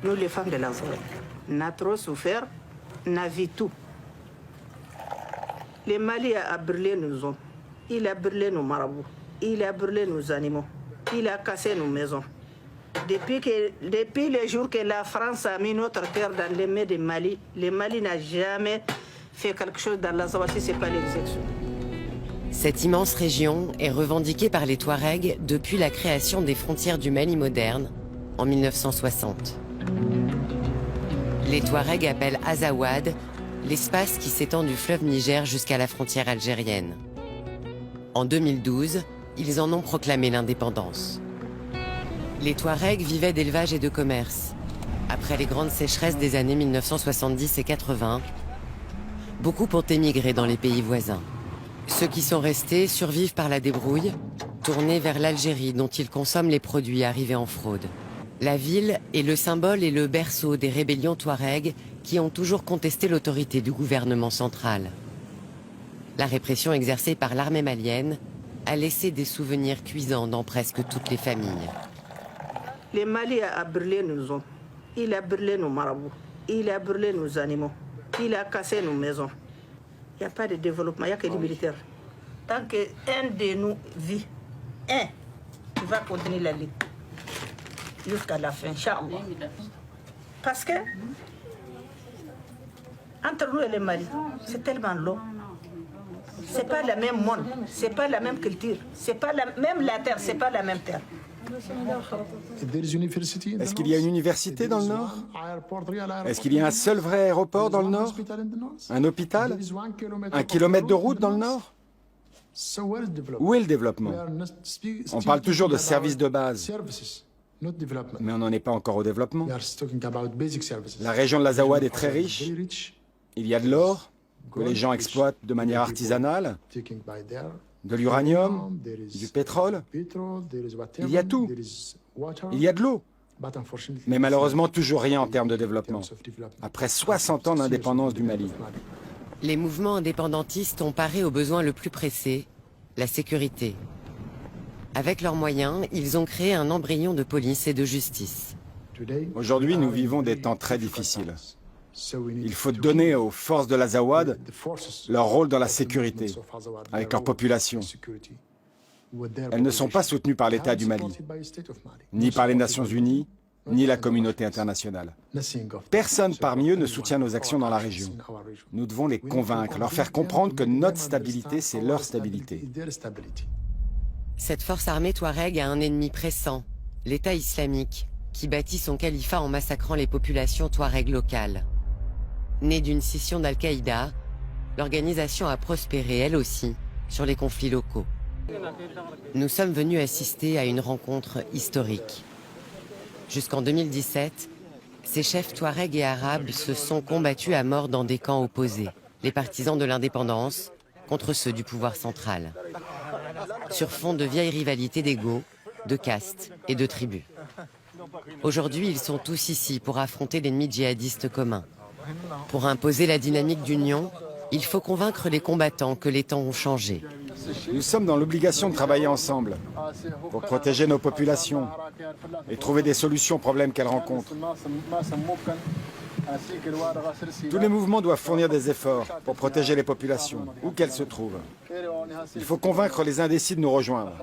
Nous, les femmes de la Zawad, on a trop souffert, on a vu tout. Le Mali a brûlé nos hommes, il a brûlé nos marabouts, il a brûlé nos animaux, il a cassé nos maisons. Depuis le jour que la France a mis notre terre dans les mains du Mali, le Mali n'a jamais fait quelque chose dans la Zawad si ce n'est pas l'exécution. Cette immense région est revendiquée par les Touaregs depuis la création des frontières du Mali moderne en 1960. Les Touaregs appellent Azawad l'espace qui s'étend du fleuve Niger jusqu'à la frontière algérienne. En 2012, ils en ont proclamé l'indépendance. Les Touaregs vivaient d'élevage et de commerce. Après les grandes sécheresses des années 1970 et 80, beaucoup ont émigré dans les pays voisins. Ceux qui sont restés survivent par la débrouille, tournés vers l'Algérie dont ils consomment les produits arrivés en fraude. La ville est le symbole et le berceau des rébellions touaregs qui ont toujours contesté l'autorité du gouvernement central. La répression exercée par l'armée malienne a laissé des souvenirs cuisants dans presque toutes les familles. Le Mali a brûlé nos hommes, il a brûlé nos marabouts, il a brûlé nos animaux, il a cassé nos maisons. Il n'y a pas de développement, il n'y a que des militaires. Tant qu'un de nous vit, il va continuer la lutte jusqu'à la fin, Inch'Allah. Parce que, entre nous et le Mali, c'est tellement long. C'est pas le même monde, c'est pas la même culture, c'est pas même la terre, c'est pas la même terre. Est-ce qu'il y a une université dans le Nord? Est-ce qu'il y a un seul vrai aéroport dans le Nord? Un hôpital? 1 kilomètre de route dans le Nord? Où est le développement? On parle toujours de services de base, mais on n'en est pas encore au développement. La région de l'Azawad est très riche. Il y a de l'or que les gens exploitent de manière artisanale, de l'uranium, du pétrole. Il y a tout. Il y a de l'eau. Mais malheureusement, toujours rien en termes de développement. Après 60 ans d'indépendance du Mali. Les mouvements indépendantistes ont paré au besoin le plus pressé, la sécurité. Avec leurs moyens, ils ont créé un embryon de police et de justice. Aujourd'hui, nous vivons des temps très difficiles. Il faut donner aux forces de l'Azawad leur rôle dans la sécurité, avec leur population. Elles ne sont pas soutenues par l'État du Mali, ni par les Nations Unies, ni la communauté internationale. Personne parmi eux ne soutient nos actions dans la région. Nous devons les convaincre, leur faire comprendre que notre stabilité, c'est leur stabilité. Cette force armée touareg a un ennemi pressant, l'État islamique, qui bâtit son califat en massacrant les populations touareg locales. Née d'une scission d'Al-Qaïda, l'organisation a prospéré, elle aussi, sur les conflits locaux. Nous sommes venus assister à une rencontre historique. Jusqu'en 2017, ces chefs touaregs et arabes se sont combattus à mort dans des camps opposés, les partisans de l'indépendance contre ceux du pouvoir central, sur fond de vieilles rivalités d'ego, de castes et de tribus. Aujourd'hui, ils sont tous ici pour affronter l'ennemi djihadiste commun. Pour imposer la dynamique d'union, il faut convaincre les combattants que les temps ont changé. Nous sommes dans l'obligation de travailler ensemble pour protéger nos populations et trouver des solutions aux problèmes qu'elles rencontrent. Tous les mouvements doivent fournir des efforts pour protéger les populations, où qu'elles se trouvent. Il faut convaincre les indécis de nous rejoindre.